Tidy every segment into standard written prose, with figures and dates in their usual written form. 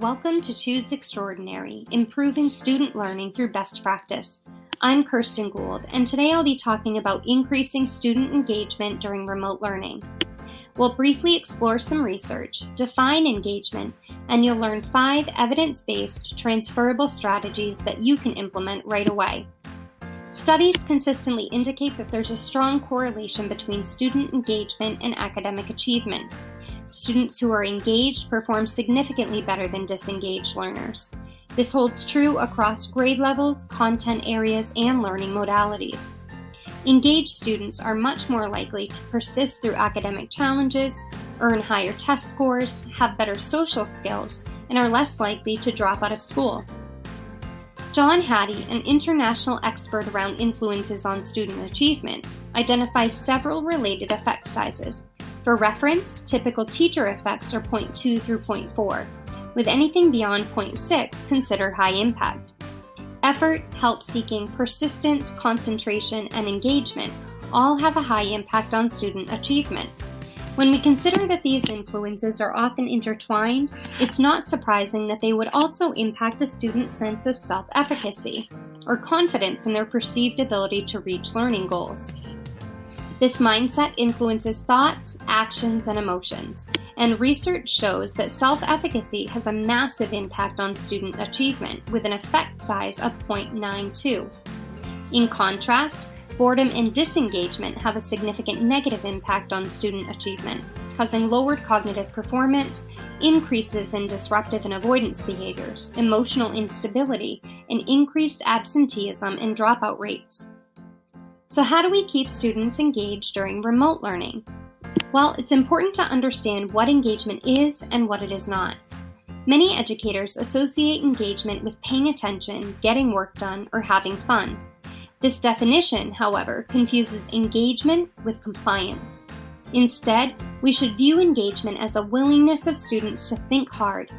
Welcome to Choose Extraordinary, Improving Student Learning Through Best Practice. I'm Kirsten Gould, and today I'll be talking about increasing student engagement during remote learning. We'll briefly explore some research, define engagement, and you'll learn 5 evidence-based, transferable strategies that you can implement right away. Studies consistently indicate that there's a strong correlation between student engagement and academic achievement. Students who are engaged perform significantly better than disengaged learners. This holds true across grade levels, content areas, and learning modalities. Engaged students are much more likely to persist through academic challenges, earn higher test scores, have better social skills, and are less likely to drop out of school. John Hattie, an international expert around influences on student achievement, identifies several related effect sizes. For reference, typical teacher effects are 0.2 through 0.4, with anything beyond 0.6 considered high impact. Effort, help-seeking, persistence, concentration, and engagement all have a high impact on student achievement. When we consider that these influences are often intertwined, it's not surprising that they would also impact a student's sense of self-efficacy, or confidence in their perceived ability to reach learning goals. This mindset influences thoughts, actions, and emotions, and research shows that self-efficacy has a massive impact on student achievement, with an effect size of 0.92. In contrast, boredom and disengagement have a significant negative impact on student achievement, causing lowered cognitive performance, increases in disruptive and avoidance behaviors, emotional instability, and increased absenteeism and dropout rates. So how do we keep students engaged during remote learning? Well, it's important to understand what engagement is and what it is not. Many educators associate engagement with paying attention, getting work done, or having fun. This definition, however, confuses engagement with compliance. Instead, we should view engagement as a willingness of students to think hard,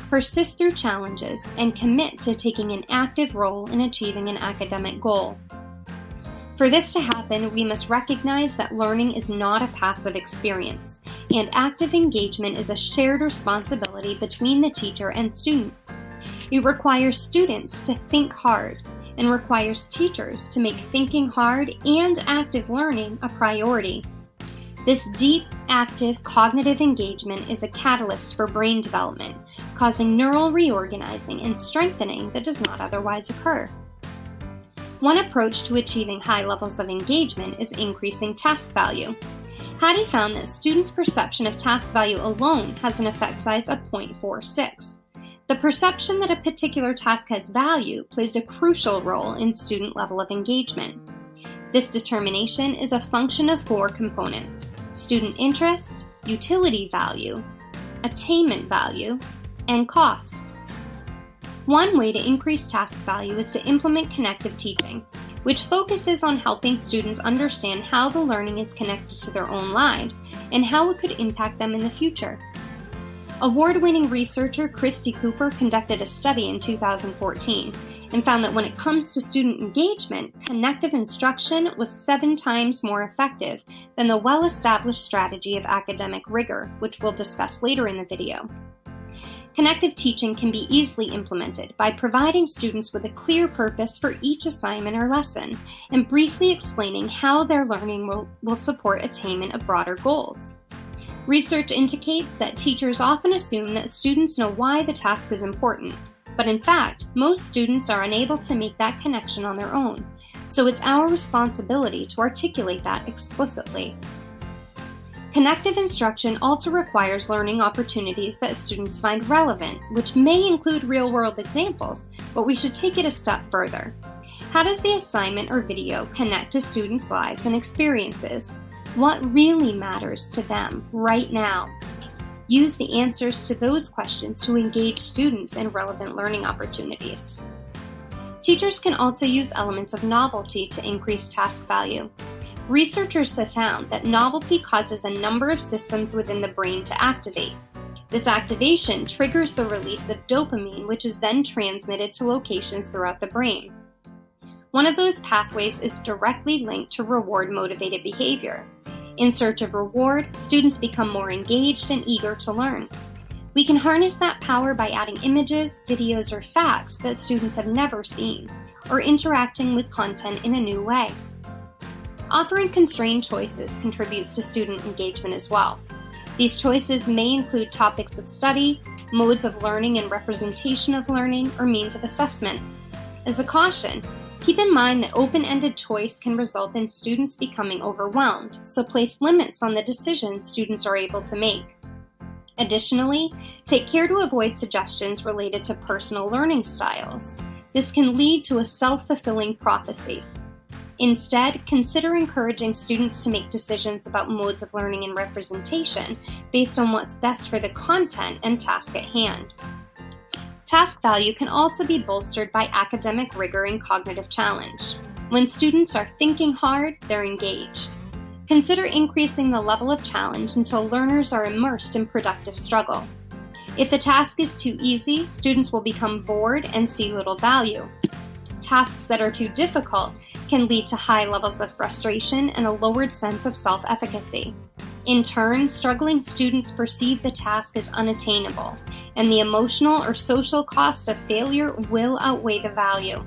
persist through challenges, and commit to taking an active role in achieving an academic goal. For this to happen, we must recognize that learning is not a passive experience, and active engagement is a shared responsibility between the teacher and student. It requires students to think hard, and requires teachers to make thinking hard and active learning a priority. This deep, active, cognitive engagement is a catalyst for brain development, causing neural reorganizing and strengthening that does not otherwise occur. One approach to achieving high levels of engagement is increasing task value. Hattie found that students' perception of task value alone has an effect size of 0.46. The perception that a particular task has value plays a crucial role in student level of engagement. This determination is a function of 4 components: student interest, utility value, attainment value, and cost. One way to increase task value is to implement connective teaching, which focuses on helping students understand how the learning is connected to their own lives and how it could impact them in the future. Award-winning researcher Christy Cooper conducted a study in 2014 and found that when it comes to student engagement, connective instruction was 7 times more effective than the well-established strategy of academic rigor, which we'll discuss later in the video. Connective teaching can be easily implemented by providing students with a clear purpose for each assignment or lesson and briefly explaining how their learning will support attainment of broader goals. Research indicates that teachers often assume that students know why the task is important, but in fact, most students are unable to make that connection on their own, so it's our responsibility to articulate that explicitly. Connective instruction also requires learning opportunities that students find relevant, which may include real-world examples, but we should take it a step further. How does the assignment or video connect to students' lives and experiences? What really matters to them right now? Use the answers to those questions to engage students in relevant learning opportunities. Teachers can also use elements of novelty to increase task value. Researchers have found that novelty causes a number of systems within the brain to activate. This activation triggers the release of dopamine, which is then transmitted to locations throughout the brain. One of those pathways is directly linked to reward-motivated behavior. In search of reward, students become more engaged and eager to learn. We can harness that power by adding images, videos, or facts that students have never seen, or interacting with content in a new way. Offering constrained choices contributes to student engagement as well. These choices may include topics of study, modes of learning and representation of learning, or means of assessment. As a caution, keep in mind that open-ended choice can result in students becoming overwhelmed, so place limits on the decisions students are able to make. Additionally, take care to avoid suggestions related to personal learning styles. This can lead to a self-fulfilling prophecy. Instead, consider encouraging students to make decisions about modes of learning and representation based on what's best for the content and task at hand. Task value can also be bolstered by academic rigor and cognitive challenge. When students are thinking hard, they're engaged. Consider increasing the level of challenge until learners are immersed in productive struggle. If the task is too easy, students will become bored and see little value. Tasks that are too difficult can lead to high levels of frustration and a lowered sense of self-efficacy. In turn, struggling students perceive the task as unattainable, and the emotional or social cost of failure will outweigh the value.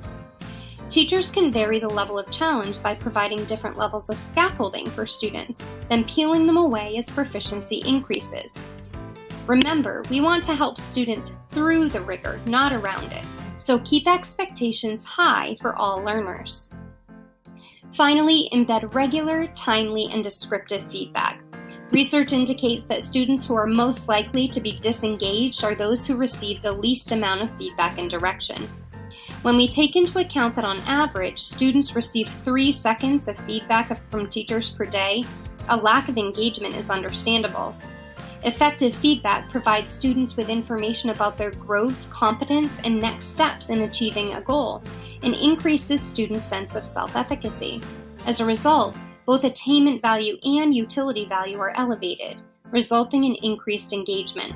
Teachers can vary the level of challenge by providing different levels of scaffolding for students, then peeling them away as proficiency increases. Remember, we want to help students through the rigor, not around it, so keep expectations high for all learners. Finally, embed regular, timely, and descriptive feedback. Research indicates that students who are most likely to be disengaged are those who receive the least amount of feedback and direction. When we take into account that on average, students receive 3 seconds of feedback from teachers per day, a lack of engagement is understandable. Effective feedback provides students with information about their growth, competence, and next steps in achieving a goal, and increases students' sense of self-efficacy. As a result, both attainment value and utility value are elevated, resulting in increased engagement.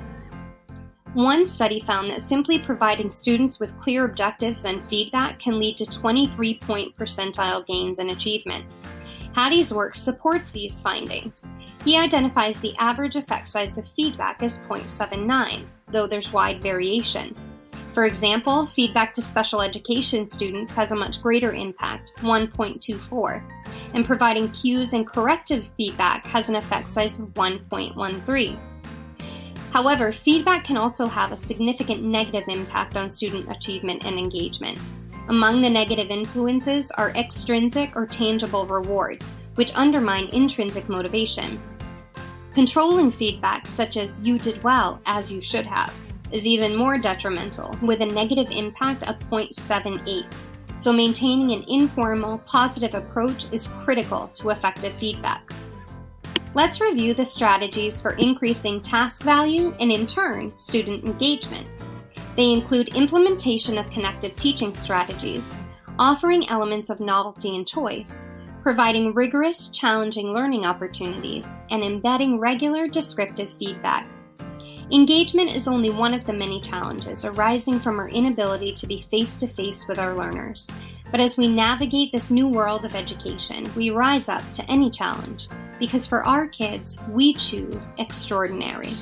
One study found that simply providing students with clear objectives and feedback can lead to 23-point percentile gains in achievement. Hattie's work supports these findings. He identifies the average effect size of feedback as 0.79, though there's wide variation. For example, feedback to special education students has a much greater impact, 1.24, and providing cues and corrective feedback has an effect size of 1.13. However, feedback can also have a significant negative impact on student achievement and engagement. Among the negative influences are extrinsic or tangible rewards, which undermine intrinsic motivation. Controlling feedback, such as "you did well, as you should have," is even more detrimental, with a negative impact of 0.78. So maintaining an informal, positive approach is critical to effective feedback. Let's review the strategies for increasing task value and, in turn, student engagement. They include implementation of connected teaching strategies, offering elements of novelty and choice, providing rigorous, challenging learning opportunities, and embedding regular descriptive feedback. Engagement is only one of the many challenges arising from our inability to be face-to-face with our learners. But as we navigate this new world of education, we rise up to any challenge, because for our kids, we choose extraordinary.